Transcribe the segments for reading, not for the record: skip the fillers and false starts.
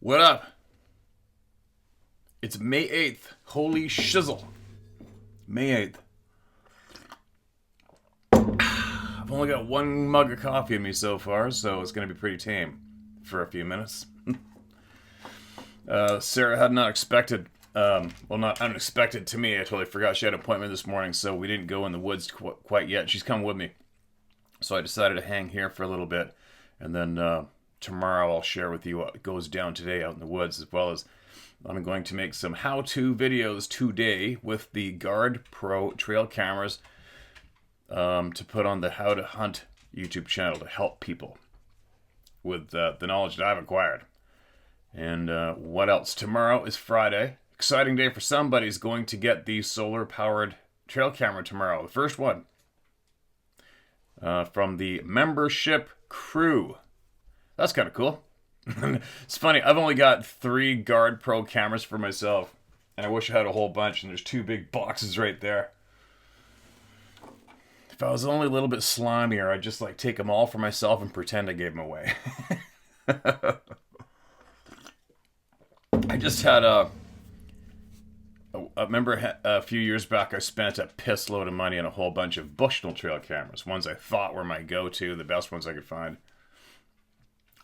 What up? It's May 8th. Holy shizzle. May 8th. I've only got one mug of coffee in me so far, so it's going to be pretty tame for a few minutes. Sarah had not expected, not unexpected to me. I totally forgot she had an appointment this morning, so we didn't go in the woods quite yet. She's come with me. So I decided to hang here for a little bit, and then tomorrow I'll share with you what goes down today out in the woods, as well as I'm going to make some how-to videos today with the Guard Pro trail cameras to put on the How to Hunt YouTube channel to help people with the knowledge that I've acquired. And what else? Tomorrow is Friday. Exciting day for somebody's going to get the solar-powered trail camera tomorrow. The first one from the membership crew. That's kind of cool. It's funny, I've only got 3 Guard Pro cameras for myself, and I wish I had a whole bunch, and there's 2 big boxes right there. If I was only a little bit slimier, I'd just take them all for myself and pretend I gave them away. I just had I remember a few years back I spent a piss load of money on a whole bunch of Bushnell trail cameras, ones I thought were my go-to, the best ones I could find.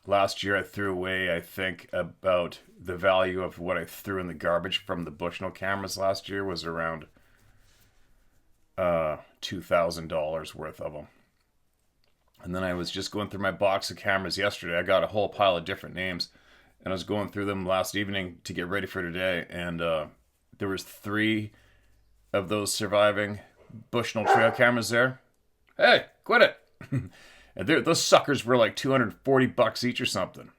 Last year I threw away, I think, about the value of what I threw in the garbage from the Bushnell cameras last year was around $2,000 worth of them. And then I was just going through my box of cameras yesterday. I got a whole pile of different names, and I was going through them last evening to get ready for today, and there was 3 of those surviving Bushnell trail cameras there. Hey, quit it! And those suckers were like $240 each or something.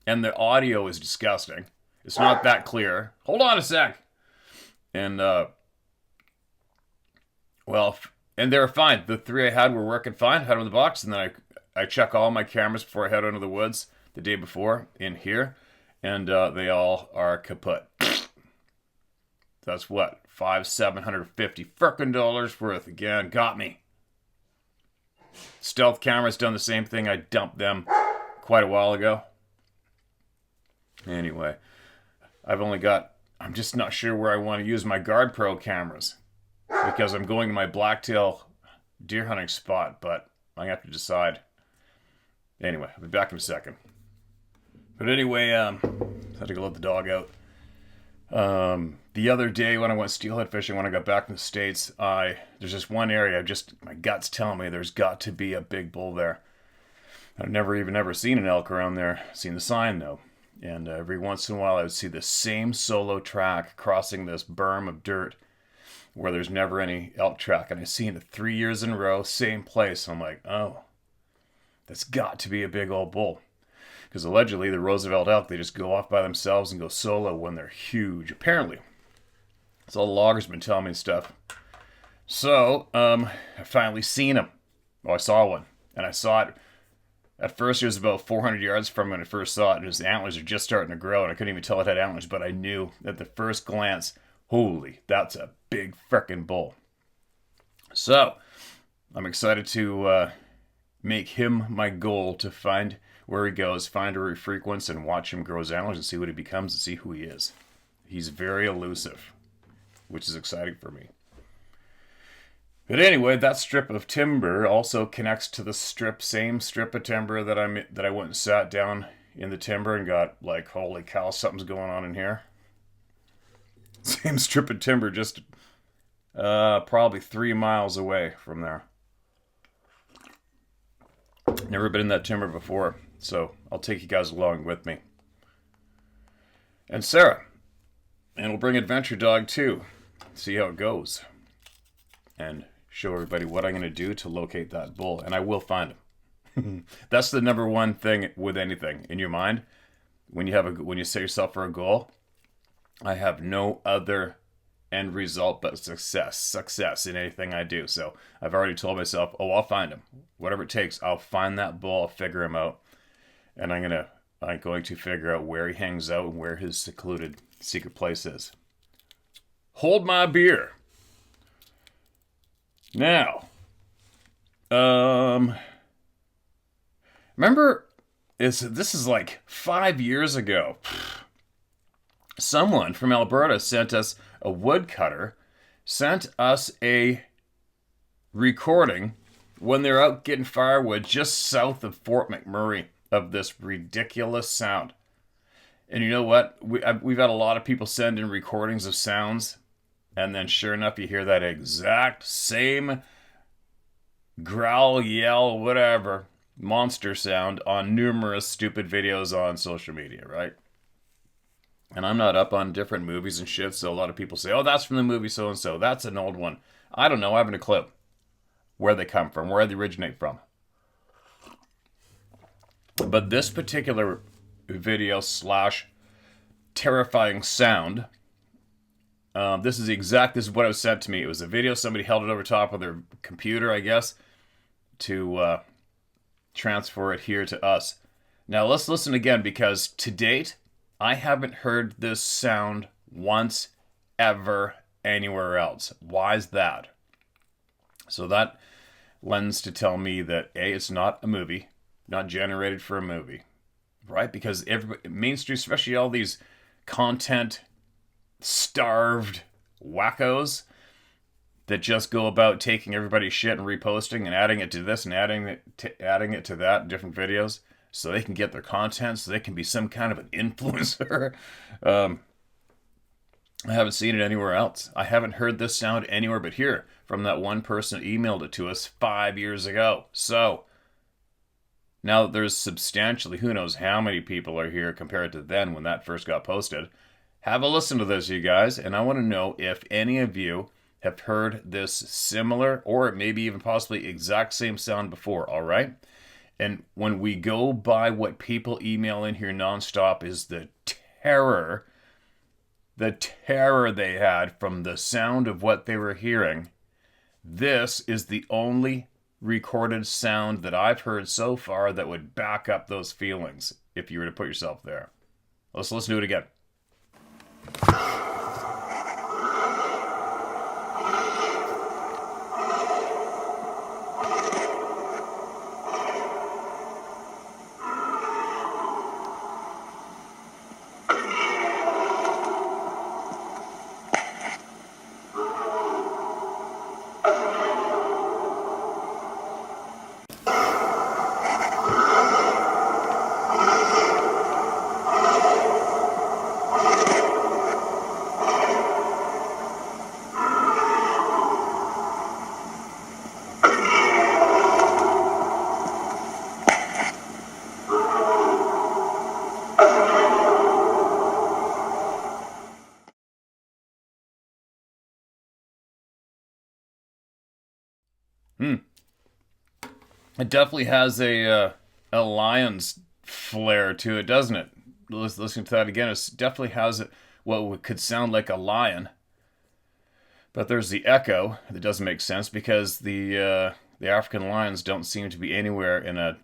And the audio is disgusting. It's not that clear. Hold on a sec. And, and they were fine. The 3 I had were working fine. Had them in the box. And then I check all my cameras before I head out into the woods the day before in here. And they all are kaput. That's what? $750 frickin' dollars worth. Again, got me. Stealth camera's done the same thing. I dumped them quite a while ago. Anyway, I'm just not sure where I want to use my Guard Pro cameras because I'm going to my blacktail deer hunting spot, but I have to decide. Anyway, I'll be back in a second. But anyway, I had to go let the dog out. The other day when I went steelhead fishing, when I got back from the States, there's this one area, my gut's telling me there's got to be a big bull there. I've never seen an elk around there. Seen the sign though. And every once in a while I would see the same solo track crossing this berm of dirt where there's never any elk track. And I've seen it 3 years in a row, same place. I'm like, oh, that's got to be a big old bull. Because allegedly the Roosevelt elk, they just go off by themselves and go solo when they're huge, apparently. That's all the loggers been telling me and stuff. So, I finally seen him. Oh, I saw one. And I saw it. At first, it was about 400 yards from when I first saw it. And his antlers are just starting to grow. And I couldn't even tell it had antlers. But I knew at the first glance, holy, that's a big frickin' bull. So, I'm excited to make him my goal to find where he goes, find where he frequents, and watch him grow his antlers and see what he becomes and see who he is. He's very elusive, which is exciting for me. But anyway, that strip of timber also connects to the same strip of timber that I went and sat down in the timber and got like, holy cow, something's going on in here. Same strip of timber, just probably 3 miles away from there. Never been in that timber before, so I'll take you guys along with me. And Sarah. And we'll bring Adventure Dog too. See how it goes. And show everybody what I'm going to do to locate that bull. And I will find him. That's the number one thing with anything in your mind. When you set yourself for a goal, I have no other end result but success in anything I do. So I've already told myself, I'll find him. Whatever it takes, I'll find that bull, I'll figure him out. And I'm going to figure out where he hangs out and where his secluded secret place is. Hold my beer. Now, remember this is like 5 years ago. Someone from Alberta sent us a woodcutter, sent us a recording when they're out getting firewood just south of Fort McMurray of this ridiculous sound. And you know what? We've had a lot of people send in recordings of sounds, and then sure enough, you hear that exact same growl, yell, whatever, monster sound on numerous stupid videos on social media, right? And I'm not up on different movies and shit, so a lot of people say, oh, that's from the movie so-and-so. That's an old one. I don't know. I haven't a clue where they come from, where they originate from. But this particular video slash terrifying sound, this is what was sent to me. It was a video. Somebody held it over top of their computer, I guess, to transfer it here to us. Now let's listen again, because to date, I haven't heard this sound once ever anywhere else. Why is that? So that lends to tell me that A, it's not a movie, not generated for a movie, right? Because everybody, mainstream, especially all these content-starved wackos that just go about taking everybody's shit and reposting and adding it to this and adding it to that in different videos, so they can get their content, so they can be some kind of an influencer. I haven't seen it anywhere else. I haven't heard this sound anywhere but here from that one person who emailed it to us 5 years ago. So now there's substantially, who knows how many people are here compared to then when that first got posted. Have a listen to this, you guys, and I want to know if any of you have heard this similar or maybe even possibly exact same sound before, all right? And when we go by what people email in here nonstop is the terror they had from the sound of what they were hearing. This is the only recorded sound that I've heard so far that would back up those feelings if you were to put yourself there. Let's listen to it again. It definitely has a lion's flair to it, doesn't it? Listening to that again, it definitely has what could sound like a lion. But there's the echo that doesn't make sense, because the African lions don't seem to be anywhere in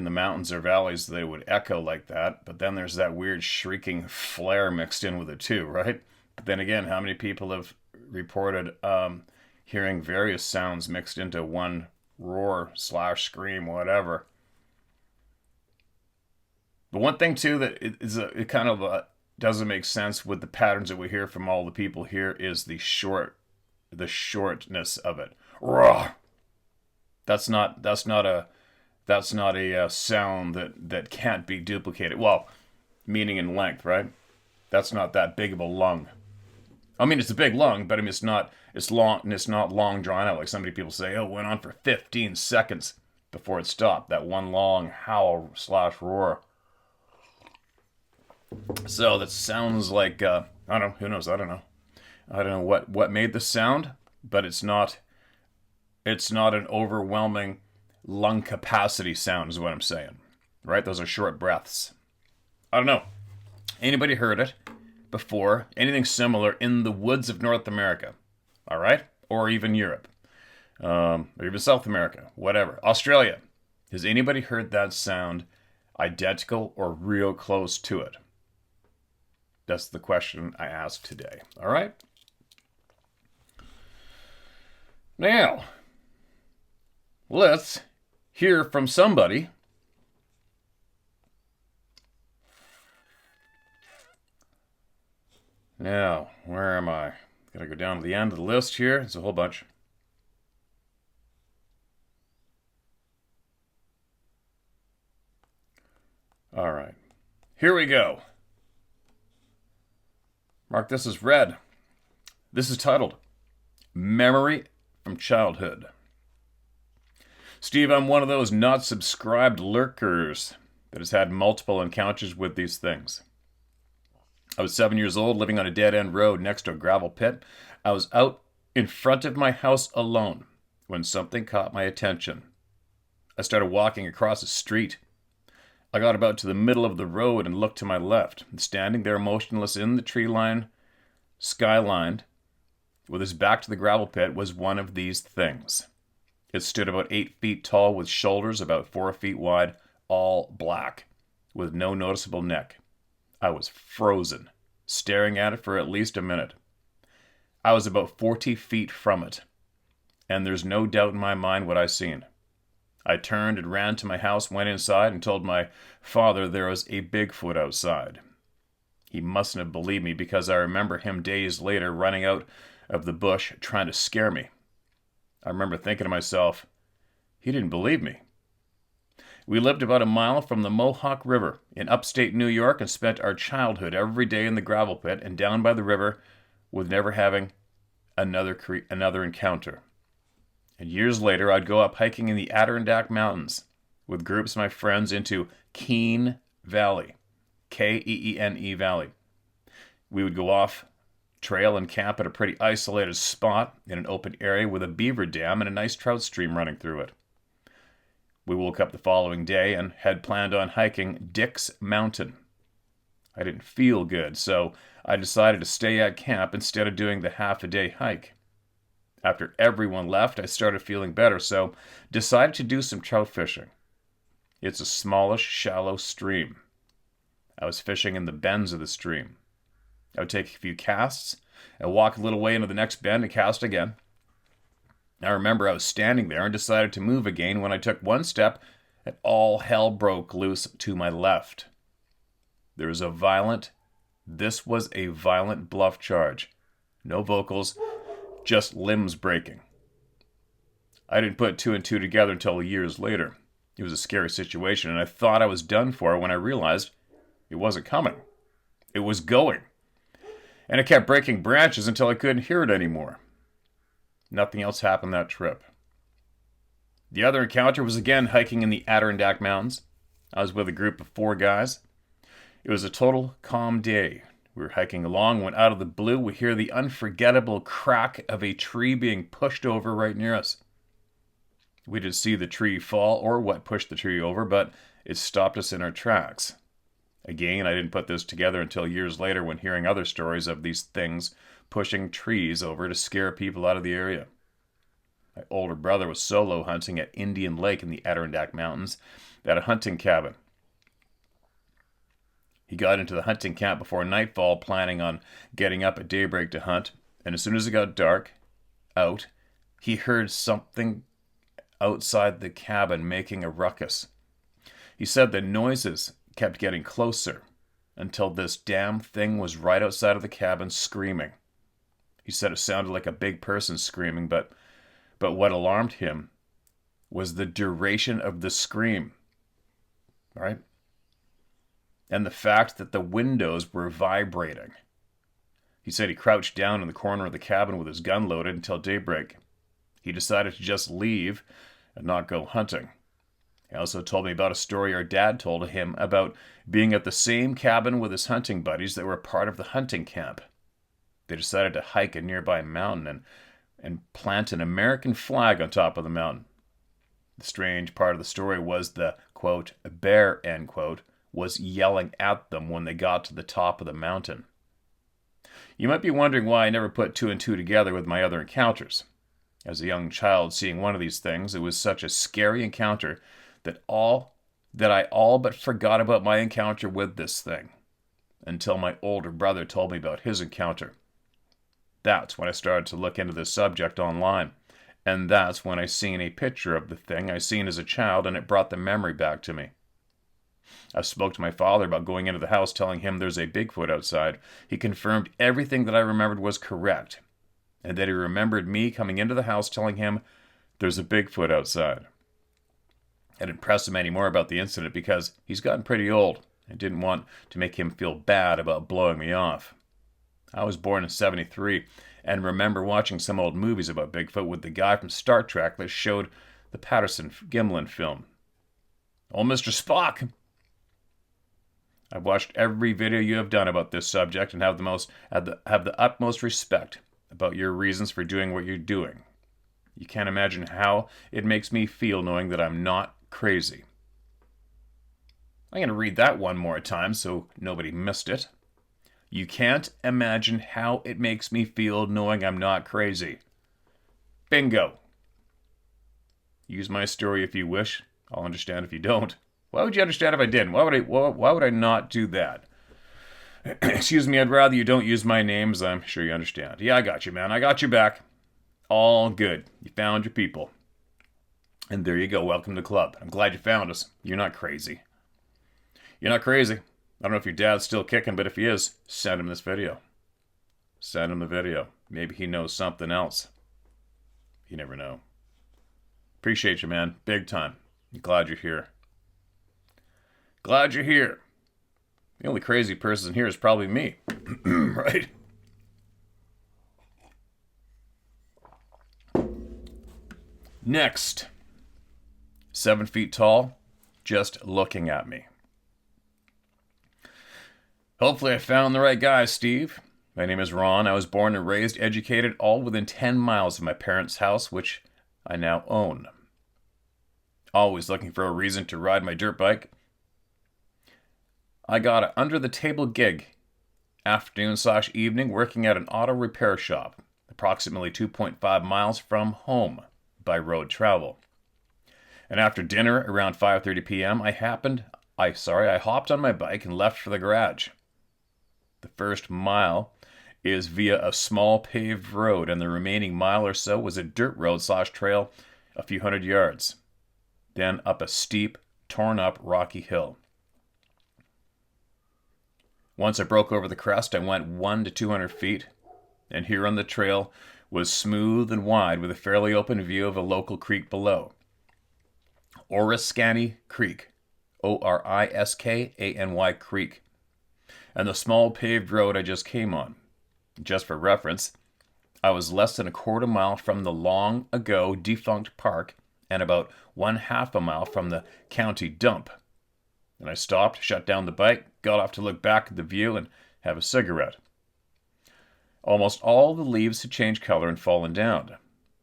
the mountains or valleys that they would echo like that. But then there's that weird shrieking flare mixed in with it too, right? But then again, how many people have reported hearing various sounds mixed into one roar / scream, whatever? But one thing too that it kind of doesn't make sense with the patterns that we hear from all the people here is the shortness of it. Roar. That's not a sound that can't be duplicated. Well, meaning in length, right? That's not that big of a lung. I mean, it's a big lung, but I mean, it's not long drawn out like so many people say. Oh, it went on for 15 seconds before it stopped. That one long howl / roar. So that sounds like I don't know. Who knows? I don't know. I don't know what made the sound, but it's not an overwhelming lung capacity sound, is what I'm saying. Right? Those are short breaths. I don't know. Anybody heard it before? Anything similar in the woods of North America? All right? Or even Europe. Or even South America. Whatever. Australia. Has anybody heard that sound identical or real close to it? That's the question I asked today. All right? Now, let's hear from somebody Now, where am I? Gotta go down to the end of the list here. It's a whole bunch. All right. Here we go. Mark this as read. This is titled Memory from Childhood. Steve, I'm one of those not subscribed lurkers that has had multiple encounters with these things. I was 7 years old, living on a dead-end road next to a gravel pit. I was out in front of my house alone when something caught my attention. I started walking across a street. I got about to the middle of the road and looked to my left. Standing there motionless in the tree line, skylined, with his back to the gravel pit, was one of these things. It stood about 8 feet tall with shoulders about 4 feet wide, all black, with no noticeable neck. I was frozen, staring at it for at least a minute. I was about 40 feet from it, and there's no doubt in my mind what I seen. I turned and ran to my house, went inside, and told my father there was a Bigfoot outside. He mustn't have believed me because I remember him days later running out of the bush trying to scare me. I remember thinking to myself, he didn't believe me. We lived about a mile from the Mohawk River in upstate New York and spent our childhood every day in the gravel pit and down by the river with never having another encounter. And years later, I'd go up hiking in the Adirondack Mountains with groups of my friends into Keene Valley, Keene Valley. We would go off trail and camp at a pretty isolated spot in an open area with a beaver dam and a nice trout stream running through it. We woke up the following day and had planned on hiking Dick's Mountain. I didn't feel good, so I decided to stay at camp instead of doing the half-a-day hike. After everyone left, I started feeling better, so decided to do some trout fishing. It's a smallish, shallow stream. I was fishing in the bends of the stream. I would take a few casts and walk a little way into the next bend and cast again. I remember I was standing there and decided to move again when I took one step and all hell broke loose to my left. This was a violent bluff charge. No vocals, just limbs breaking. I didn't put two and two together until years later. It was a scary situation, and I thought I was done for when I realized it wasn't coming. It was going. And it kept breaking branches until I couldn't hear it anymore. Nothing else happened that trip. The other encounter was again hiking in the Adirondack Mountains. I was with a group of 4 guys. It was a total calm day. We were hiking along when out of the blue we hear the unforgettable crack of a tree being pushed over right near us. We didn't see the tree fall or what pushed the tree over, but it stopped us in our tracks. Again, I didn't put this together until years later when hearing other stories of these things pushing trees over to scare people out of the area. My older brother was solo hunting at Indian Lake in the Adirondack Mountains at a hunting cabin. He got into the hunting camp before nightfall, planning on getting up at daybreak to hunt, and as soon as it got dark out, he heard something outside the cabin making a ruckus. He said the noises kept getting closer until this damn thing was right outside of the cabin screaming. He said it sounded like a big person screaming, but what alarmed him was the duration of the scream. Right? And the fact that the windows were vibrating. He said he crouched down in the corner of the cabin with his gun loaded until daybreak. He decided to just leave and not go hunting. He also told me about a story our dad told him about being at the same cabin with his hunting buddies that were part of the hunting camp. They decided to hike a nearby mountain and plant an American flag on top of the mountain. The strange part of the story was the, quote, bear, end quote, was yelling at them when they got to the top of the mountain. You might be wondering why I never put 2 and 2 together with my other encounters. As a young child seeing one of these things, it was such a scary encounter that I all but forgot about my encounter with this thing until my older brother told me about his encounter. That's when I started to look into this subject online, and that's when I seen a picture of the thing I seen as a child, and it brought the memory back to me. I spoke to my father about going into the house, telling him there's a Bigfoot outside. He confirmed everything that I remembered was correct, and that he remembered me coming into the house telling him there's a Bigfoot outside. I didn't press him any more about the incident because he's gotten pretty old and didn't want to make him feel bad about blowing me off. I was born in '73 and remember watching some old movies about Bigfoot with the guy from Star Trek that showed the Patterson-Gimlin film. Oh, Mr. Spock! I've watched every video you have done about this subject and have the utmost respect about your reasons for doing what you're doing. You can't imagine how it makes me feel knowing that I'm not crazy. I'm going to read that one more time so nobody missed it. You can't imagine how it makes me feel knowing I'm not crazy. Bingo. Use my story if you wish. I'll understand if you don't. Why would you understand if I didn't? Why would I not do that? Excuse me, I'd rather you don't use my name, as I'm sure you understand. Yeah, I got you, man. I got you back. All good. You found your people. And there you go. Welcome to the club. I'm glad you found us. You're not crazy. You're not crazy. I don't know if your dad's still kicking, but if he is, send him this video. Send him the video. Maybe he knows something else. You never know. Appreciate you, man. Big time. I'm glad you're here. Glad you're here. The only crazy person here is probably me. Right? Next. 7 feet tall, just looking at me. Hopefully I found the right guy, Steve. My name is Ron. I was born and raised, educated, all within 10 miles of my parents' house, which I now own. Always looking for a reason to ride my dirt bike. I got an under-the-table gig, afternoon/evening, working at an auto repair shop, approximately 2.5 miles from home by road travel. And after dinner, around 5:30 p.m., I hopped on my bike and left for the garage. The first mile is via a small paved road, and the remaining mile or so was a dirt road/trail a few hundred yards. Then up a steep, torn-up, rocky hill. Once I broke over the crest, I went 100 to 200 feet, and here on the trail was smooth and wide with a fairly open view of a local creek below. Oriskany Creek. Oriskany Creek. And the small paved road I just came on. Just for reference, I was less than a quarter mile from the long ago defunct park and about 1/2 mile from the county dump. And I stopped, shut down the bike, got off to look back at the view and have a cigarette. Almost all the leaves had changed color and fallen down.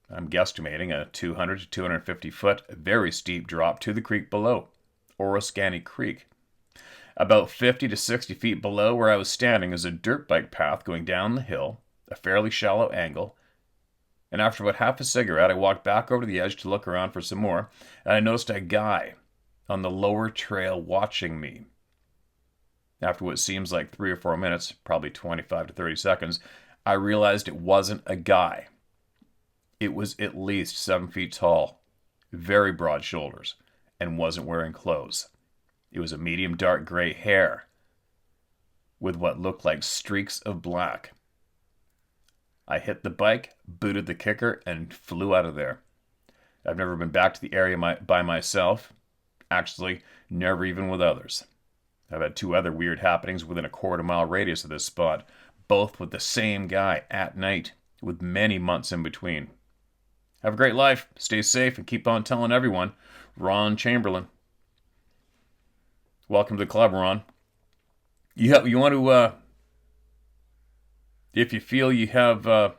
I'm guesstimating a 200 to 250 foot, very steep drop to the creek below, Oriskany Creek. About 50 to 60 feet below where I was standing is a dirt bike path going down the hill, a fairly shallow angle. And after about half a cigarette, I walked back over to the edge to look around for some more, and I noticed a guy on the lower trail watching me. After what seems like 3 or 4 minutes, probably 25 to 30 seconds, I realized it wasn't a guy. It was at least 7 feet tall, very broad shoulders, and wasn't wearing clothes. It was a medium dark gray hair with what looked like streaks of black. I hit the bike, booted the kicker, and flew out of there. I've never been back to the area by myself. Actually, never even with others. I've had 2 other weird happenings within a quarter-mile radius of this spot, both with the same guy at night, with many months in between. Have a great life, stay safe, and keep on telling everyone. Ron Chamberlain. Welcome to the club, Ron. You want to, if you feel you have,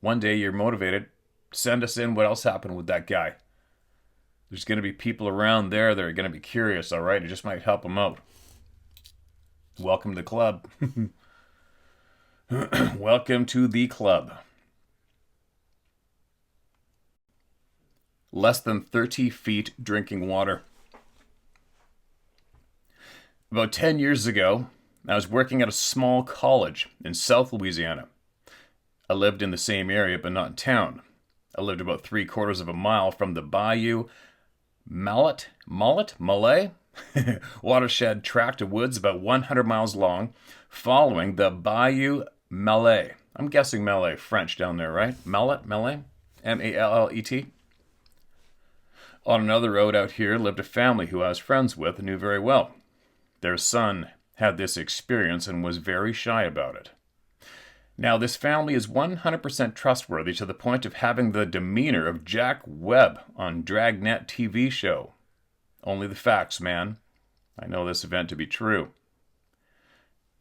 one day you're motivated, send us in what else happened with that guy. There's going to be people around there that are going to be curious, all right? It just might help them out. Welcome to the club. Welcome to the club. Less than 30 feet drinking water. About 10 years ago, I was working at a small college in South Louisiana. I lived in the same area, but not in town. I lived about 3/4 of a mile from the Bayou Mallet? Watershed tract of woods about 100 miles long, following the Bayou Mallet. I'm guessing Mallet, French down there, right? Mallet? Mallet? On another road out here lived a family who I was friends with and knew very well. Their son had this experience and was very shy about it. Now, this family is 100% trustworthy to the point of having the demeanor of Jack Webb on Dragnet TV show. Only the facts, man. I know this event to be true.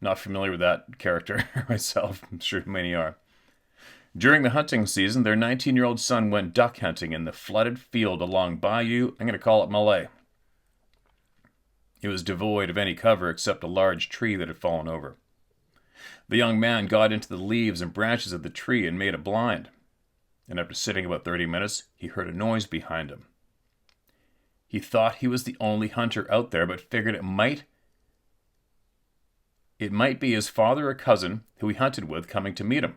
Not familiar with that character myself. I'm sure many are. During the hunting season, their 19-year-old son went duck hunting in the flooded field along Bayou, I'm going to call it Mallet. It was devoid of any cover except a large tree that had fallen over. The young man got into the leaves and branches of the tree and made it blind. And after sitting about 30 minutes, he heard a noise behind him. He thought he was the only hunter out there, but figured it might be his father or cousin who he hunted with coming to meet him.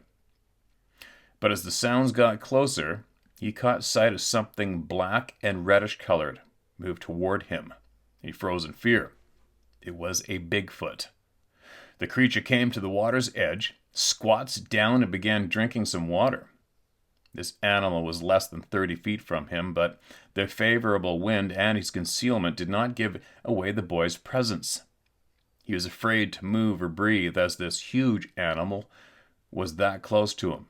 But as the sounds got closer, he caught sight of something black and reddish colored move toward him. He froze in fear. It was a Bigfoot. The creature came to the water's edge, squats down, and began drinking some water. This animal was less than 30 feet from him, but the favorable wind and his concealment did not give away the boy's presence. He was afraid to move or breathe as this huge animal was that close to him.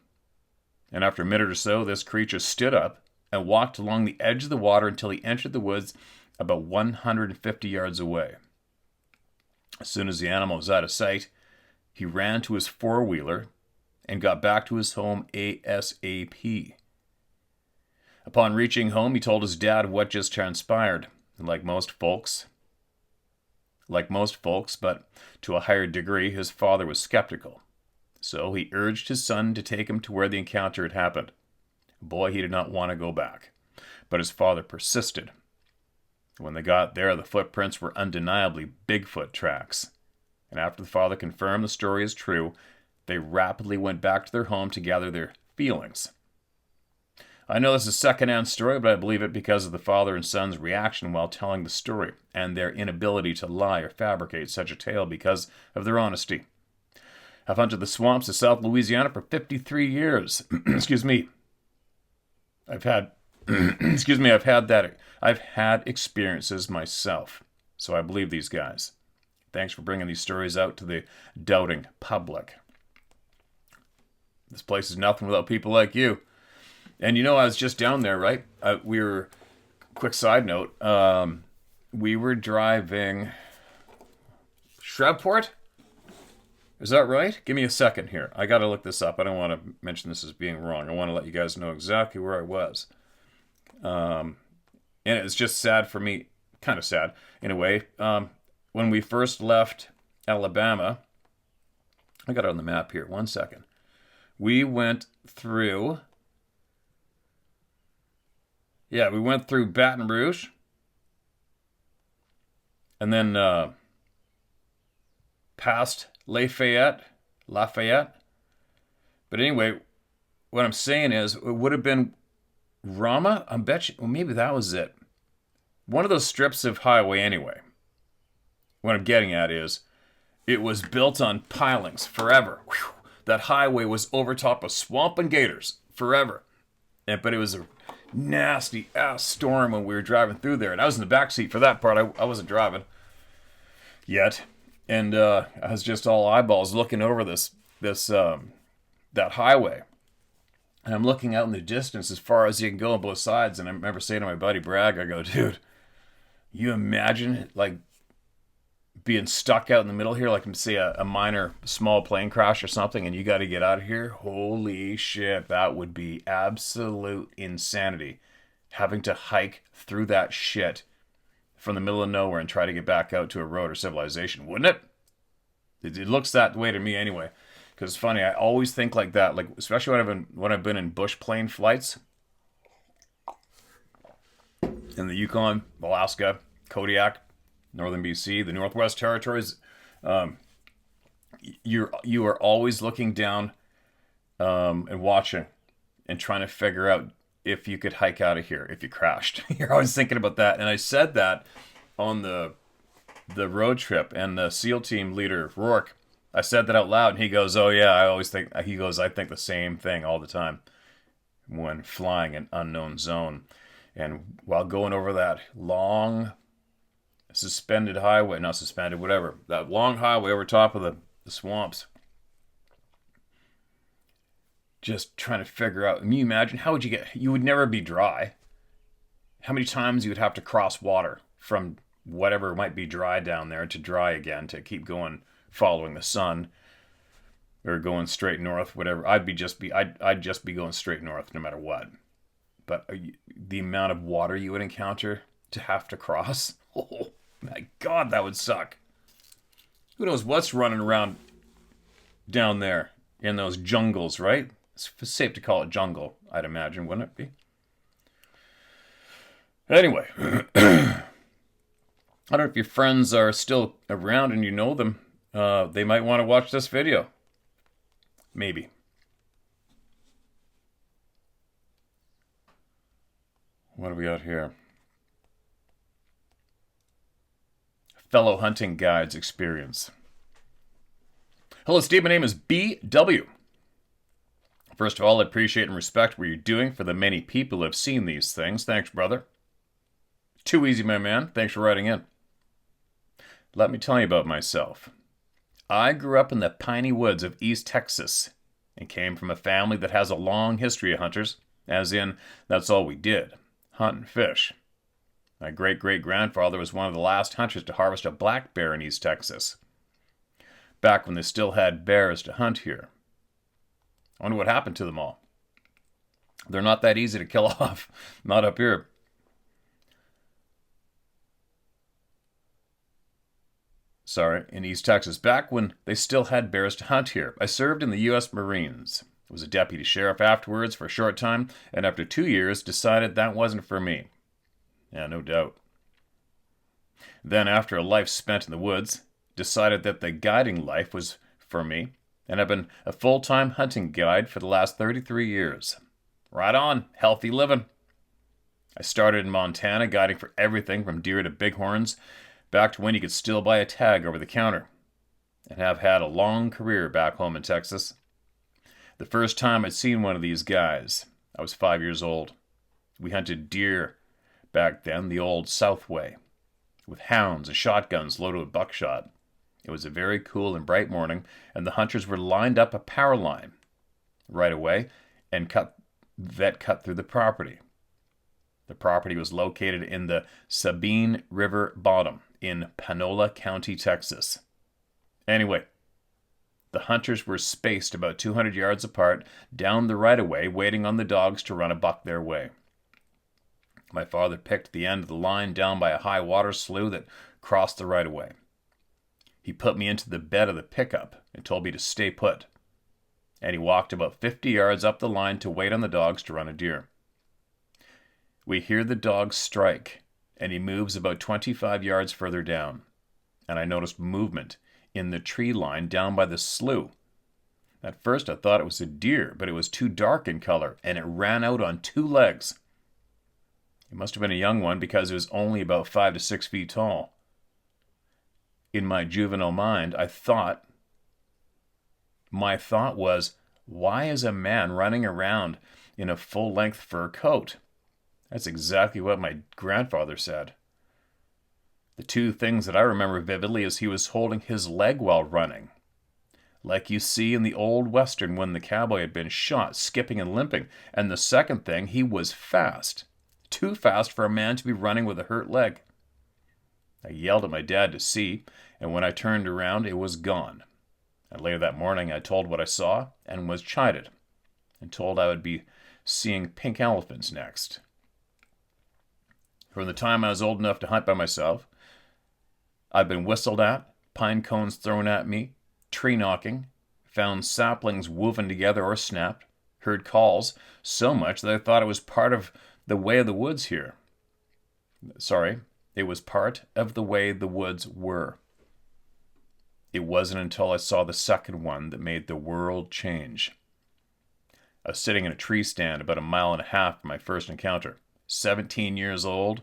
And after a minute or so, this creature stood up and walked along the edge of the water until he entered the woods about 150 yards away. As soon as the animal was out of sight, he ran to his four-wheeler and got back to his home ASAP. Upon reaching home, he told his dad what just transpired. And like most folks, but to a higher degree, his father was skeptical. So he urged his son to take him to where the encounter had happened. Boy, he did not want to go back, but his father persisted. When they got there, the footprints were undeniably Bigfoot tracks. And after the father confirmed the story is true, they rapidly went back to their home to gather their feelings. I know this is a second-hand story, but I believe it because of the father and son's reaction while telling the story, and their inability to lie or fabricate such a tale because of their honesty. I've hunted the swamps of South Louisiana for 53 years. Excuse me. I've had experiences myself, so I believe these guys. Thanks for bringing these stories out to the doubting public. This place is nothing without people like you. And I was just down there, right? Quick side note, we were driving Shreveport? Is that right? Give me a second here. I got to look this up. I don't want to mention this as being wrong. I want to let you guys know exactly where I was. And it's just sad for me, kind of sad in a way. When we first left Alabama, I got it on the map here. 1 second. We went through Baton Rouge. And then past Lafayette. But anyway, what I'm saying is, it would have been Rama. I bet you, well, maybe that was it. One of those strips of highway anyway. What I'm getting at is, it was built on pilings forever. Whew. That highway was over top of swamp and gators forever. But it was a nasty ass storm when we were driving through there. And I was in the back seat for that part. I wasn't driving yet. And I was just all eyeballs looking over that highway. And I'm looking out in the distance as far as you can go on both sides. And I remember saying to my buddy Bragg, I go, dude, you imagine like being stuck out in the middle here, like say a minor small plane crash or something, and you got to get out of here? Holy shit, that would be absolute insanity. Having to hike through that shit from the middle of nowhere and try to get back out to a road or civilization, wouldn't it? It looks that way to me anyway. Because it's funny, I always think like that, like especially when I've been in bush plane flights in the Yukon, Alaska, Kodiak, Northern BC, the Northwest Territories. You are always looking down and watching and trying to figure out if you could hike out of here if you crashed. You're always thinking about that. And I said that on the the road trip, and the SEAL team leader, Rourke, I said that out loud, and he goes, "Oh yeah, I always think." He goes, "I think the same thing all the time when flying an unknown zone." And while going over that long suspended highway, not suspended, whatever, that long highway over top of the swamps, just trying to figure out. Can you imagine how would you get? You would never be dry. How many times you would have to cross water from whatever might be dry down there to dry again to keep going, following the sun, or going straight north, whatever. I'd just be going straight north no matter what. But the amount of water you would encounter to have to cross, oh my God, that would suck. Who knows what's running around down there in those jungles, right? It's safe to call it jungle, I'd imagine, wouldn't it be? Anyway, I don't know if your friends are still around and you know them. They might want to watch this video. Maybe. What do we got here? Fellow hunting guides experience. Hello, Steve. My name is BW. First of all, I appreciate and respect what you're doing for the many people who have seen these things. Thanks, brother. Too easy, my man. Thanks for writing in. Let me tell you about myself. I grew up in the piney woods of East Texas and came from a family that has a long history of hunters, as in, that's all we did, hunt and fish. My great-great-grandfather was one of the last hunters to harvest a black bear in East Texas, back when they still had bears to hunt here. I wonder what happened to them all. They're not that easy to kill off, not up here. In East Texas, back when they still had bears to hunt here. I served in the U.S. Marines. I was a deputy sheriff afterwards for a short time, and after 2 years, decided that wasn't for me. Yeah, no doubt. Then, after a life spent in the woods, decided that the guiding life was for me, and I've been a full-time hunting guide for the last 33 years. Right on, healthy living. I started in Montana, guiding for everything from deer to bighorns, back to when you could still buy a tag over the counter, and have had a long career back home in Texas. The first time I'd seen one of these guys, I was 5 years old. We hunted deer back then, the old South way, with hounds and shotguns loaded with buckshot. It was a very cool and bright morning, and the hunters were lined up a power line right away and cut through the property. The property was located in the Sabine River bottom in Panola County, Texas. Anyway, the hunters were spaced about 200 yards apart down the right-of-way, waiting on the dogs to run a buck their way. My father picked the end of the line down by a high water slough that crossed the right-of-way. He put me into the bed of the pickup and told me to stay put. And he walked about 50 yards up the line to wait on the dogs to run a deer. We hear the dog strike, and he moves about 25 yards further down. And I noticed movement in the tree line down by the slough. At first I thought it was a deer, but it was too dark in color, and it ran out on 2 legs. It must have been a young one because it was only about 5 to 6 feet tall. In my juvenile mind, my thought was, why is a man running around in a full-length fur coat? That's exactly what my grandfather said. The 2 things that I remember vividly is he was holding his leg while running, like you see in the old Western when the cowboy had been shot, skipping and limping. And the second thing, he was fast. Too fast for a man to be running with a hurt leg. I yelled at my dad to see, and when I turned around, it was gone. And later that morning, I told what I saw and was chided, and told I would be seeing pink elephants next. From the time I was old enough to hunt by myself, I've been whistled at, pine cones thrown at me, tree knocking, found saplings woven together or snapped, heard calls, so much that I thought it was part of the way of the woods here. It was part of the way the woods were. It wasn't until I saw the second one that made the world change. I was sitting in a tree stand about 1.5 miles from my first encounter. 17 years old,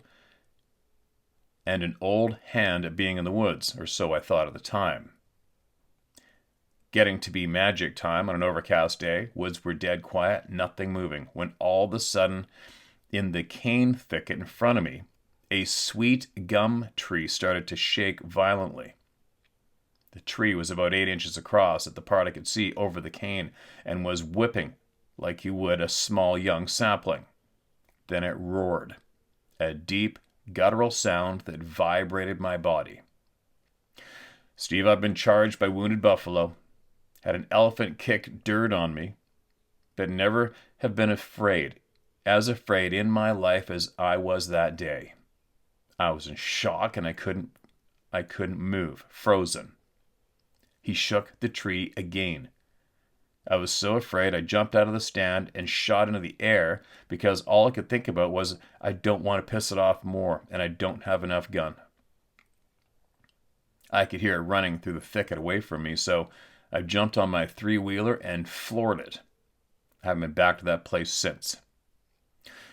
and an old hand at being in the woods, or so I thought at the time. Getting to be magic time on an overcast day, woods were dead quiet, nothing moving, when all of a sudden, in the cane thicket in front of me, a sweet gum tree started to shake violently. The tree was about 8 inches across at the part I could see over the cane and was whipping like you would a small young sapling. Then it roared, a deep, guttural sound that vibrated my body. Steve, I've been charged by wounded buffalo, had an elephant kick dirt on me, but never have been as afraid in my life as I was that day. I was in shock and I couldn't move, frozen. He shook the tree again. I was so afraid I jumped out of the stand and shot into the air because all I could think about was I don't want to piss it off more and I don't have enough gun. I could hear it running through the thicket away from me, so I jumped on my three-wheeler and floored it. I haven't been back to that place since.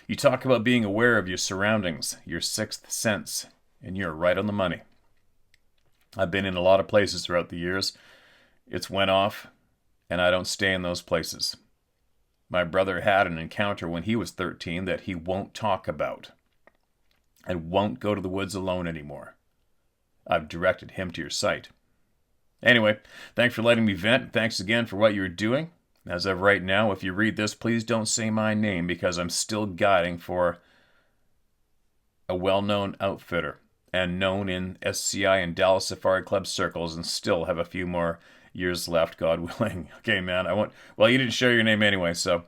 You talk about being aware of your surroundings, your sixth sense, and you're right on the money. I've been in a lot of places throughout the years. It's went off, and I don't stay in those places. My brother had an encounter when he was 13 that he won't talk about, and won't go to the woods alone anymore. I've directed him to your site. Anyway, thanks for letting me vent. Thanks again for what you're doing. As of right now, if you read this, please don't say my name because I'm still guiding for a well-known outfitter and known in SCI and Dallas Safari Club circles and still have a few more years left, God willing. Okay, man, well, you didn't share your name anyway, so.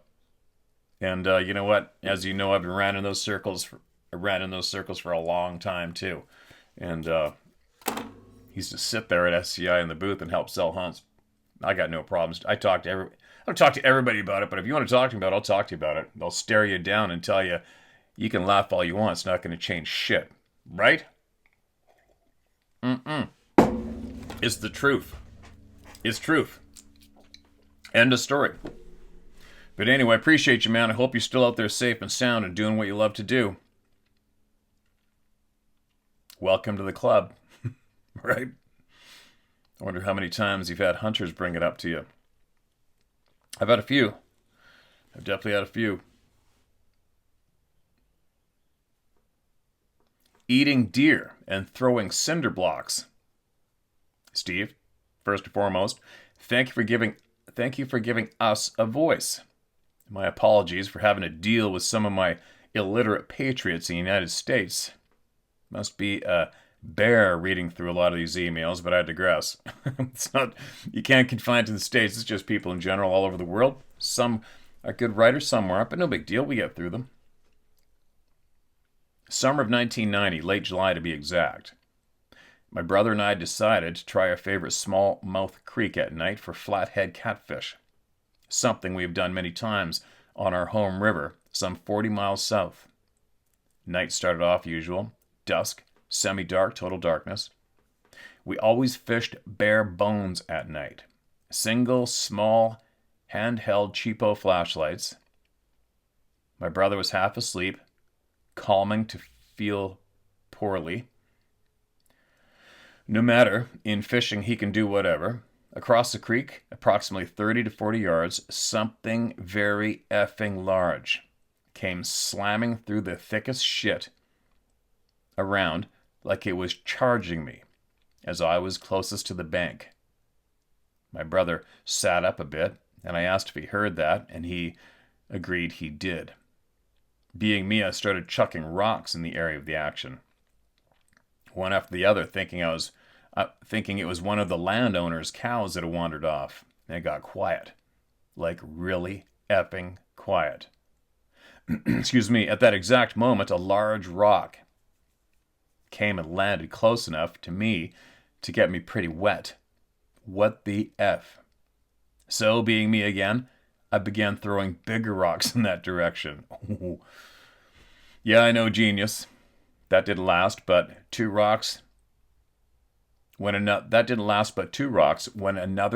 And you know what? As you know, I've been ran in those circles for a long time, too. And he used to sit there at SCI in the booth and help sell hunts. I got no problems. I don't talk to everybody about it, but if you want to talk to me about it, I'll talk to you about it. They'll stare you down and tell you, you can laugh all you want. It's not going to change shit. Right? It's the truth. It's truth. End of story. But anyway, I appreciate you, man. I hope you're still out there safe and sound and doing what you love to do. Welcome to the club. Right? I wonder how many times you've had hunters bring it up to you. I've had a few. I've definitely had a few. Eating deer and throwing cinder blocks. Steve, first and foremost, thank you for giving us a voice. My apologies for having to deal with some of my illiterate patriots in the United States. Must be a bear reading through a lot of these emails, but I digress. You can't confine it to the States. It's just people in general all over the world. Some are good writers, some aren't, but no big deal. We get through them. Summer of 1990, late July to be exact. My brother and I decided to try our favorite smallmouth creek at night for flathead catfish. Something we've done many times on our home river, some 40 miles south. Night started off usual, dusk, semi-dark, total darkness. We always fished bare bones at night. Single, small, handheld cheapo flashlights. My brother was half asleep, calming to feel poorly. No matter, in fishing he can do whatever. Across the creek, approximately 30 to 40 yards, something very effing large came slamming through the thickest shit around like it was charging me as I was closest to the bank. My brother sat up a bit, and I asked if he heard that, and he agreed he did. Being me, I started chucking rocks in the area of the action, one after the other, thinking it was one of the landowner's cows that had wandered off. And it got quiet, like really effing quiet. Excuse me. At that exact moment, a large rock came and landed close enough to me to get me pretty wet. What the F? So, being me again, I began throwing bigger rocks in that direction. Yeah, I know, genius. That didn't last but two rocks. When another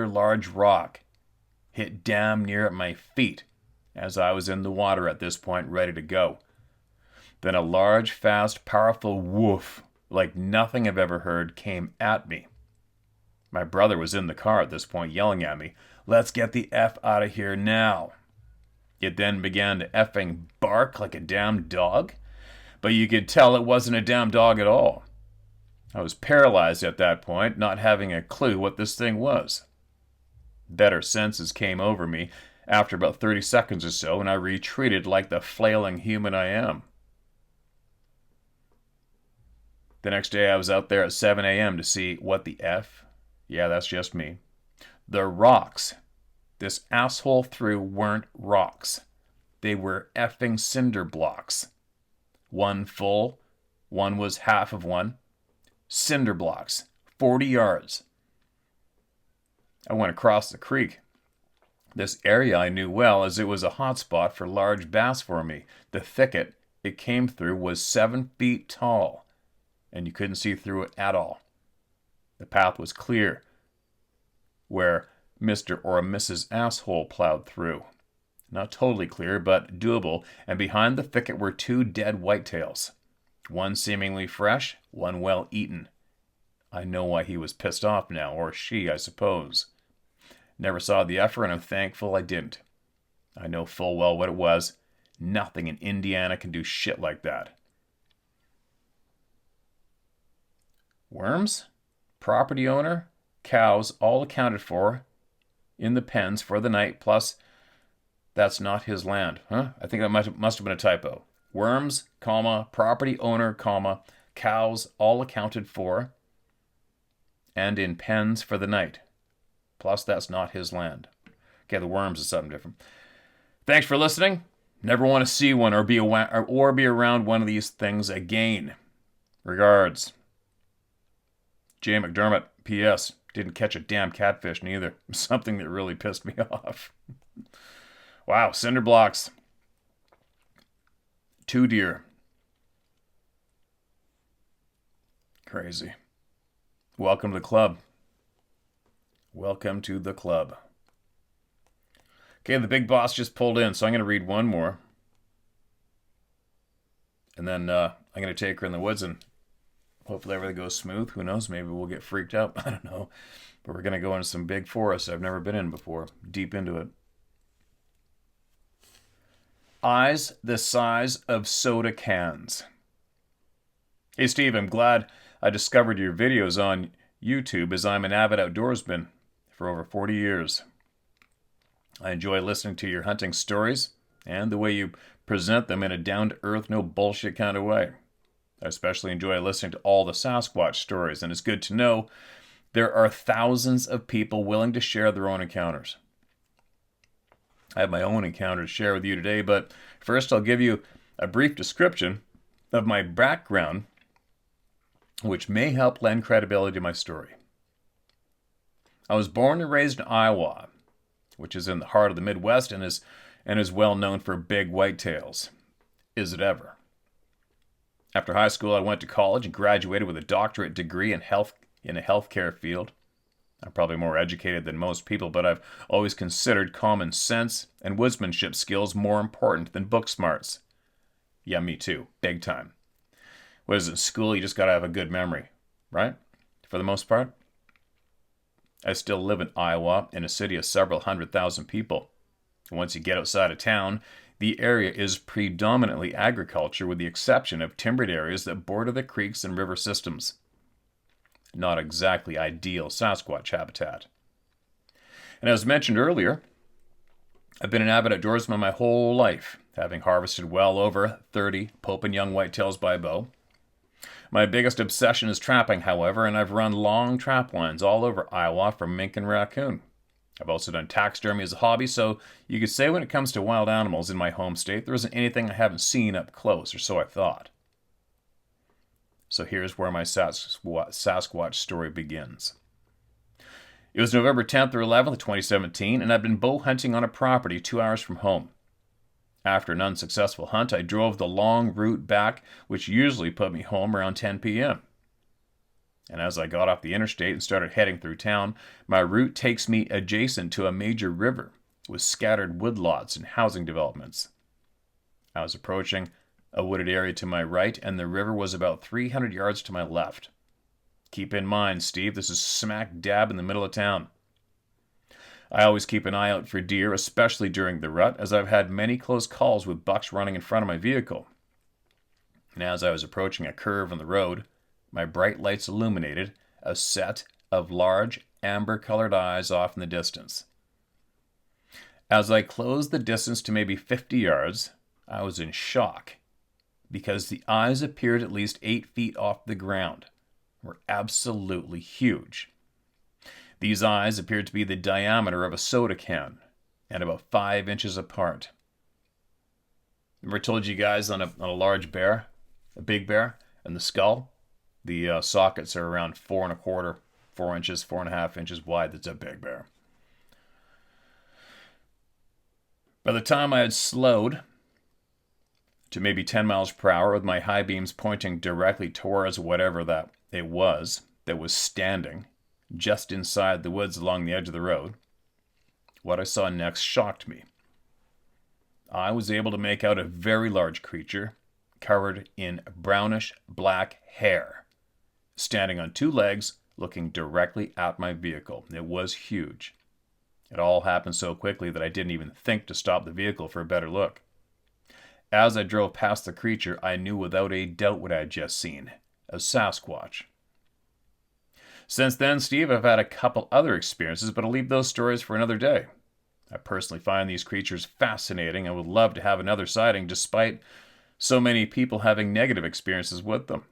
large rock hit damn near at my feet as I was in the water at this point, ready to go. Then a large, fast, powerful woof like nothing I've ever heard, came at me. My brother was in the car at this point yelling at me, "Let's get the F out of here now." It then began to effing bark like a damn dog, but you could tell it wasn't a damn dog at all. I was paralyzed at that point, not having a clue what this thing was. Better senses came over me after about 30 seconds or so, and I retreated like the flailing human I am. The next day I was out there at 7 a.m. to see what the F? Yeah, that's just me. The rocks this asshole threw weren't rocks. They were effing cinder blocks. One full, one was half of one. Cinder blocks, 40 yards. I went across the creek. This area I knew well, as it was a hot spot for large bass for me. The thicket it came through was 7 feet tall, and you couldn't see through it at all. The path was clear, where Mr. or Mrs. Asshole plowed through. Not totally clear, but doable, and behind the thicket were 2 dead whitetails. One seemingly fresh, one well eaten. I know why he was pissed off now, or she, I suppose. Never saw the effort, and I'm thankful I didn't. I know full well what it was. Nothing in Indiana can do shit like that. Worms? Property owner? Cows, all accounted for in the pens for the night, plus that's not his land. Huh? I think that must have been a typo. Worms, comma, property owner, comma, cows, all accounted for, and in pens for the night. Plus, that's not his land. Okay, the worms is something different. Thanks for listening. Never want to see one or be around one of these things again. Regards. J. McDermott, P.S. Didn't catch a damn catfish neither. Something that really pissed me off. Wow, cinder blocks. 2 deer. Crazy. Welcome to the club. Welcome to the club. Okay, the big boss just pulled in, so I'm going to read one more. And then I'm going to take her in the woods, and hopefully everything goes smooth. Who knows? Maybe we'll get freaked out. I don't know. But we're going to go into some big forests I've never been in before. Deep into it. Eyes the size of soda cans. Hey, Steve, I'm glad I discovered your videos on YouTube, as I'm an avid outdoorsman for over 40 years. I enjoy listening to your hunting stories and the way you present them in a down-to-earth, no bullshit kind of way. I especially enjoy listening to all the Sasquatch stories, and it's good to know there are thousands of people willing to share their own encounters. I have my own encounter to share with you today, but first I'll give you a brief description of my background, which may help lend credibility to my story. I was born and raised in Iowa, which is in the heart of the Midwest and is well known for big whitetails. Is it ever? After high school, I went to college and graduated with a doctorate degree in a healthcare field. I'm probably more educated than most people, but I've always considered common sense and woodsmanship skills more important than book smarts. Yeah, me too. Big time. What is it, in school? You just got to have a good memory, right? For the most part. I still live in Iowa, in a city of several 100,000 people. Once you get outside of town, the area is predominantly agriculture, with the exception of timbered areas that border the creeks and river systems. Not exactly ideal Sasquatch habitat. And as mentioned earlier, I've been an avid outdoorsman my whole life, having harvested well over 30 Pope and Young whitetails by bow. My biggest obsession is trapping, however, and I've run long trap lines all over Iowa for mink and raccoon. I've also done taxidermy as a hobby, so you could say when it comes to wild animals in my home state, there isn't anything I haven't seen up close, or so I thought. So here's where my Sasquatch story begins. It was November 10th or 11th, 2017, and I'd been bow hunting on a property 2 hours from home. After an unsuccessful hunt, I drove the long route back, which usually put me home around 10 p.m. And as I got off the interstate and started heading through town, my route takes me adjacent to a major river with scattered woodlots and housing developments. I was approaching a wooded area to my right, and the river was about 300 yards to my left. Keep in mind, Steve, this is smack dab in the middle of town. I always keep an eye out for deer, especially during the rut, as I've had many close calls with bucks running in front of my vehicle. And as I was approaching a curve on the road, my bright lights illuminated a set of large, amber-colored eyes off in the distance. As I closed the distance to maybe 50 yards, I was in shock, because the eyes appeared at least 8 feet off the ground, were absolutely huge. These eyes appeared to be the diameter of a soda can and about 5 inches apart. Remember I told you guys on a large bear, a big bear, and the skull, the sockets are around 4 1/4, 4 inches, 4.5 inches wide. That's a big bear. By the time I had slowed to maybe 10 miles per hour with my high beams pointing directly towards whatever that it was that was standing just inside the woods along the edge of the road, what I saw next shocked me. I was able to make out a very large creature covered in brownish black hair, standing on 2 legs, looking directly at my vehicle. It was huge. It all happened so quickly that I didn't even think to stop the vehicle for a better look. As I drove past the creature, I knew without a doubt what I had just seen, a Sasquatch. Since then, Steve, I've had a couple other experiences, but I'll leave those stories for another day. I personally find these creatures fascinating and would love to have another sighting despite so many people having negative experiences with them.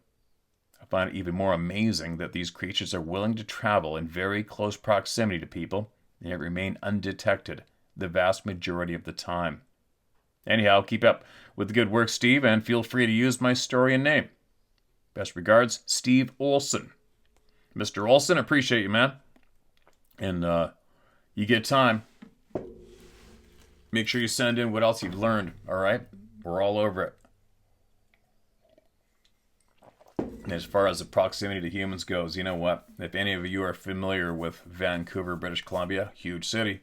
I find it even more amazing that these creatures are willing to travel in very close proximity to people and yet remain undetected the vast majority of the time. Anyhow, keep up with the good work, Steve, and feel free to use my story and name. Best regards, Steve Olson. Mr. Olson, appreciate you, man. And you get time, make sure you send in what else you've learned, all right? We're all over it. And as far as the proximity to humans goes, you know what? If any of you are familiar with Vancouver, British Columbia, huge city,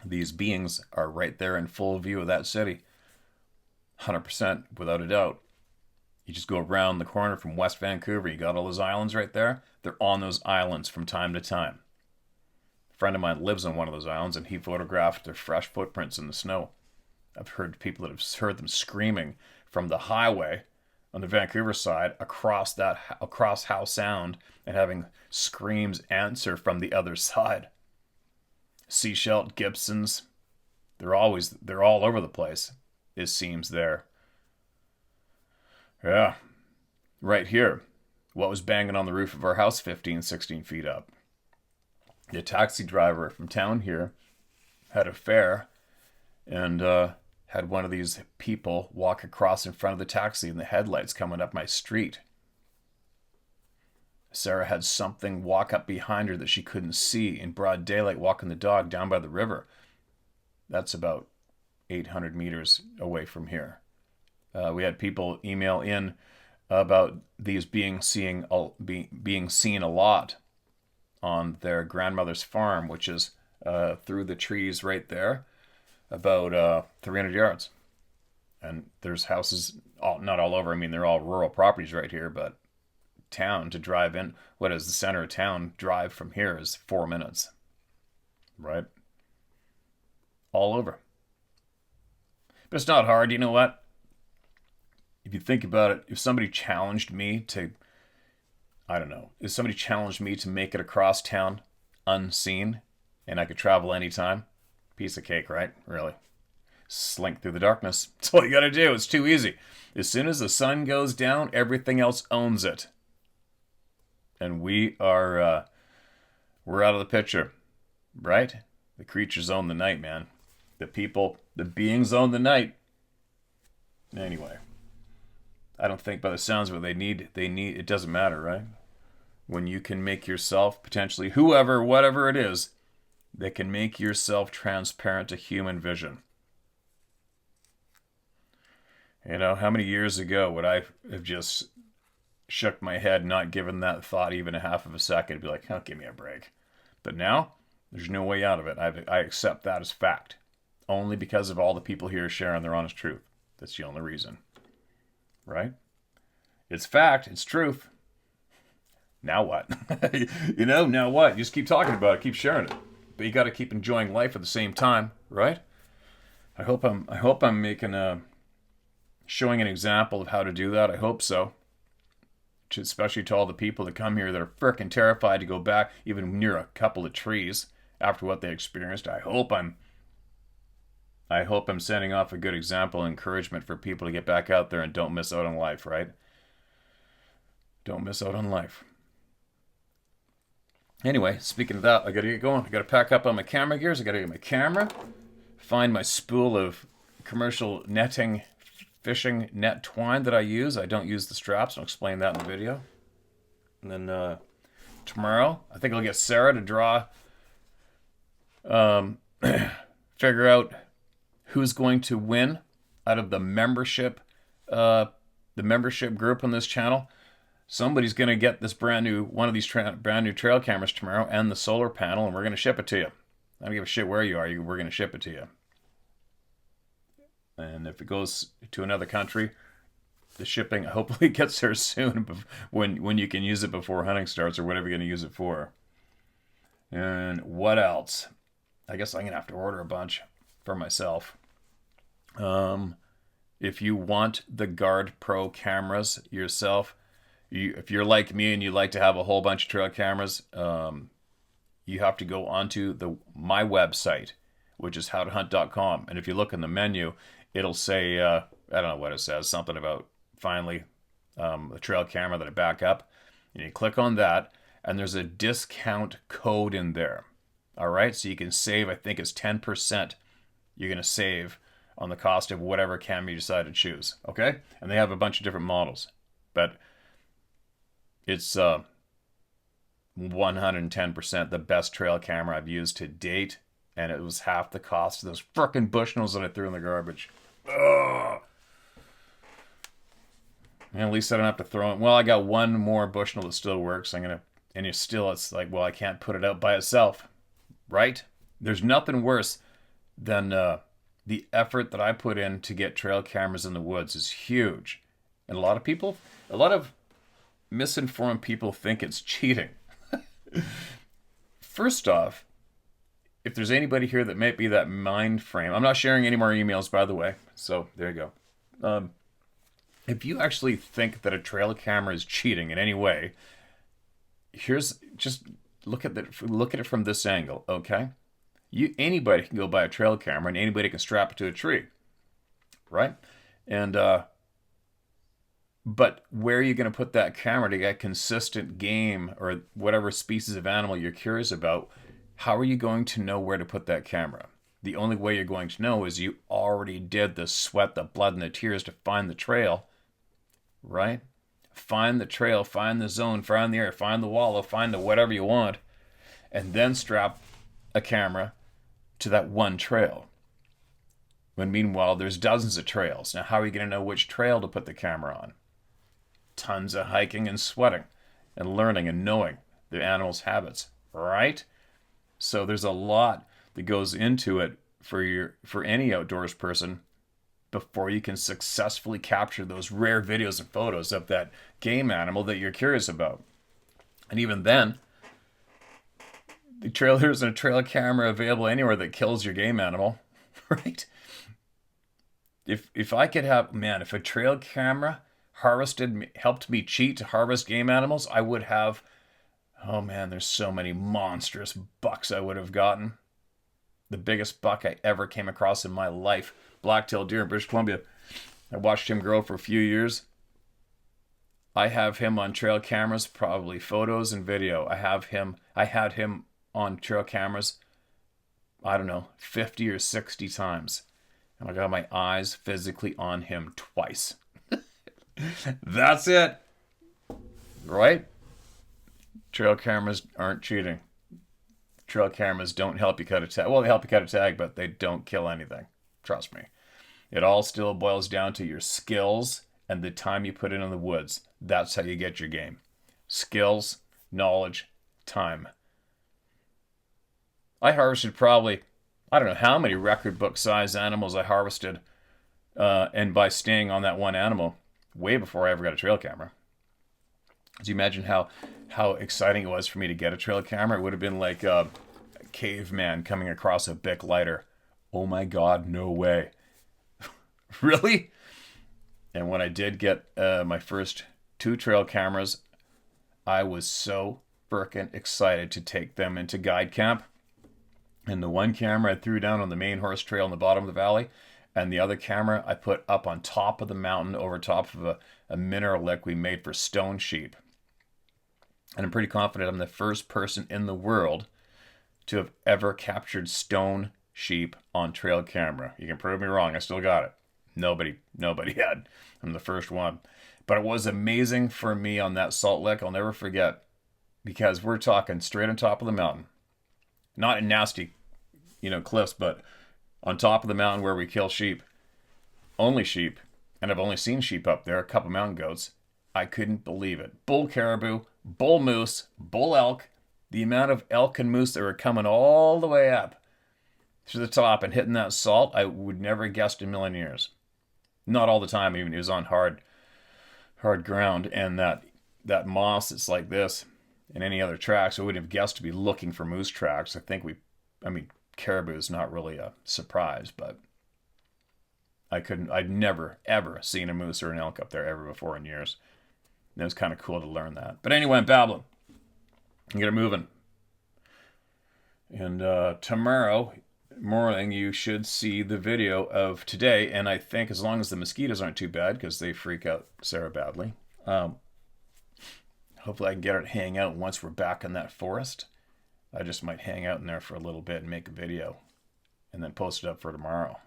these beings are right there in full view of that city. 100%, without a doubt. You just go around the corner from West Vancouver, you got all those islands right there. They're on those islands from time to time. A friend of mine lives on one of those islands, and he photographed their fresh footprints in the snow. I've heard people that have heard them screaming from the highway on the Vancouver side across Howe Sound and having screams answer from the other side. Seashell, Gibsons, they're all over the place, it seems there. Yeah, right here, what was banging on the roof of our house 15, 16 feet up? The taxi driver from town here had a fare and had one of these people walk across in front of the taxi in the headlights coming up my street. Sarah had something walk up behind her that she couldn't see in broad daylight walking the dog down by the river. That's about 800 meters away from here. We had people email in about these being seen a lot on their grandmother's farm, which is through the trees right there, about 300 yards. And there's houses, not all over. I mean, they're all rural properties right here, but town to drive in, what is the center of town, drive from here is 4 minutes. Right? All over. But it's not hard. You know what? If you think about it, if somebody challenged me to, if somebody challenged me to make it across town unseen and I could travel anytime, piece of cake, right? Really. Slink through the darkness. That's all you gotta do. It's too easy. As soon as the sun goes down, everything else owns it. And we're out of the picture, right? The creatures own the night, man. The beings own the night. Anyway. I don't think by the sounds of it they need, it doesn't matter, right? When you can make yourself, potentially whoever, whatever it is, that can make yourself transparent to human vision. You know, how many years ago would I have just shook my head, not given that thought even a half of a second, be like, oh, give me a break. But now, there's no way out of it. I accept that as fact. Only because of all the people here sharing their honest truth. That's the only reason. right? It's fact. It's truth. Now what? Now what? You just keep talking about it, keep sharing it. But you got to keep enjoying life at the same time, right? I hope I'm making showing an example of how to do that. I hope so. Especially to all the people that come here that are freaking terrified to go back even near a couple of trees after what they experienced. I hope I'm sending off a good example and encouragement for people to get back out there and don't miss out on life, right? Don't miss out on life. Anyway, speaking of that, I gotta get going. I gotta pack up on my camera gears. I gotta get my camera, find my spool of commercial netting, fishing net twine that I use. I don't use the straps. I'll explain that in the video. And then tomorrow, I think I'll get Sarah to draw, figure out who's going to win out of the membership group on this channel. Somebody's going to get this one of these brand new trail cameras tomorrow and the solar panel, and we're going to ship it to you. I don't give a shit where you are. We're going to ship it to you. And if it goes to another country, the shipping hopefully gets there soon when you can use it before hunting starts or whatever you're going to use it for. And what else? I guess I'm going to have to order a bunch for myself. If you want the Guard Pro cameras yourself, if you're like me and you like to have a whole bunch of trail cameras, you have to go onto my website, which is howtohunt.com. And if you look in the menu, it'll say, I don't know what it says, something about finally a trail camera that I back up. And you click on that, and there's a discount code in there. All right, so you can save, I think it's 10%. You're going to save on the cost of whatever camera you decide to choose. Okay? And they have a bunch of different models. But it's 110% the best trail camera I've used to date, and it was half the cost of those frickin' Bushnells that I threw in the garbage. Ugh. And at least I don't have to throw it. Well, I got one more Bushnell that still works. It's like, well, I can't put it out by itself, right? There's nothing worse than the effort that I put in to get trail cameras in the woods is huge, and a lot of misinformed people think it's cheating. First off, if there's anybody here that might be that mind frame, I'm not sharing any more emails, by the way, so there you go. If you actually think that a trail camera is cheating in any way, just look at it from this angle, okay? Anybody can go buy a trail camera and anybody can strap it to a tree, right? And but where are you going to put that camera to get consistent game or whatever species of animal you're curious about? How are you going to know where to put that camera? The only way you're going to know is you already did the sweat, the blood, and the tears to find the trail, right? Find the trail, find the zone, find the area, find the wallow, find the whatever you want, and then strap a camera to that one trail. When meanwhile, there's dozens of trails. Now, how are you going to know which trail to put the camera on? Tons of hiking and sweating and learning and knowing the animal's habits, right? So there's a lot that goes into it for any outdoors person before you can successfully capture those rare videos and photos of that game animal that you're curious about. And even then, there isn't a trail camera available anywhere that kills your game animal, right? If I could have, man, if a trail camera helped me cheat to harvest game animals, I would have, oh man, there's so many monstrous bucks I would have gotten. The biggest buck I ever came across in my life, black-tailed deer in British Columbia. I watched him grow for a few years. I have him on trail cameras, probably photos and video. I had him on trail cameras, I don't know, 50 or 60 times. And I got my eyes physically on him twice. That's it. Right? Trail cameras aren't cheating. Trail cameras don't help you cut a tag. Well, they help you cut a tag, but they don't kill anything. Trust me. It all still boils down to your skills and the time you put in the woods. That's how you get your game. Skills, knowledge, time. I harvested probably, I don't know how many record book size animals I harvested, and by staying on that one animal. way before I ever got a trail camera. Do you imagine how exciting it was for me to get a trail camera? It would have been like a caveman coming across a Bic lighter. Oh my God, no way. Really? And when I did get my first 2 trail cameras, I was so frickin' excited to take them into guide camp. And the one camera I threw down on the main horse trail in the bottom of the valley, and the other camera I put up on top of the mountain over top of a mineral lick we made for stone sheep. And I'm pretty confident I'm the first person in the world to have ever captured stone sheep on trail camera. You can prove me wrong, I still got it. Nobody had. I'm the first one. But it was amazing for me on that salt lick. I'll never forget, because we're talking straight on top of the mountain. Not in nasty, cliffs, but on top of the mountain where we kill sheep. Only sheep. And I've only seen sheep up there, a couple mountain goats. I couldn't believe it. Bull caribou, bull moose, bull elk. The amount of elk and moose that were coming all the way up to the top and hitting that salt, I would never have guessed in a million years. Not all the time, even. It was on hard ground, and that moss that's like this and any other tracks, I wouldn't have guessed to be looking for moose tracks. Caribou is not really a surprise, but I'd never ever seen a moose or an elk up there ever before in years. And it was kind of cool to learn that. But anyway, I'm babbling. I'm get it moving. And tomorrow morning you should see the video of today, and I think as long as the mosquitoes aren't too bad, because they freak out Sarah badly, hopefully I can get her to hang out once we're back in that forest. I just might hang out in there for a little bit and make a video and then post it up for tomorrow.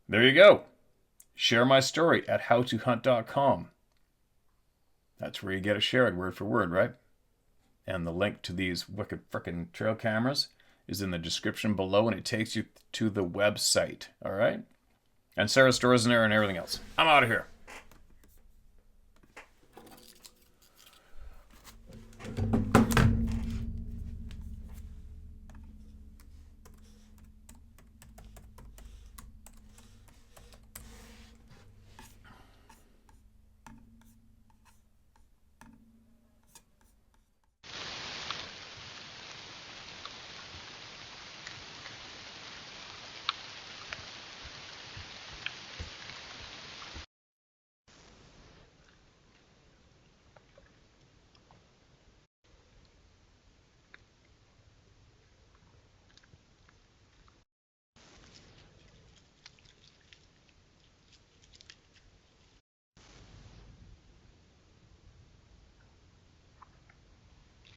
There you go. Share my story at howtohunt.com. That's where you get it shared word for word, right? And the link to these wicked frickin' trail cameras is in the description below, and it takes you to the website, all right? And Sarah's store is in there and everything else. I'm out of here.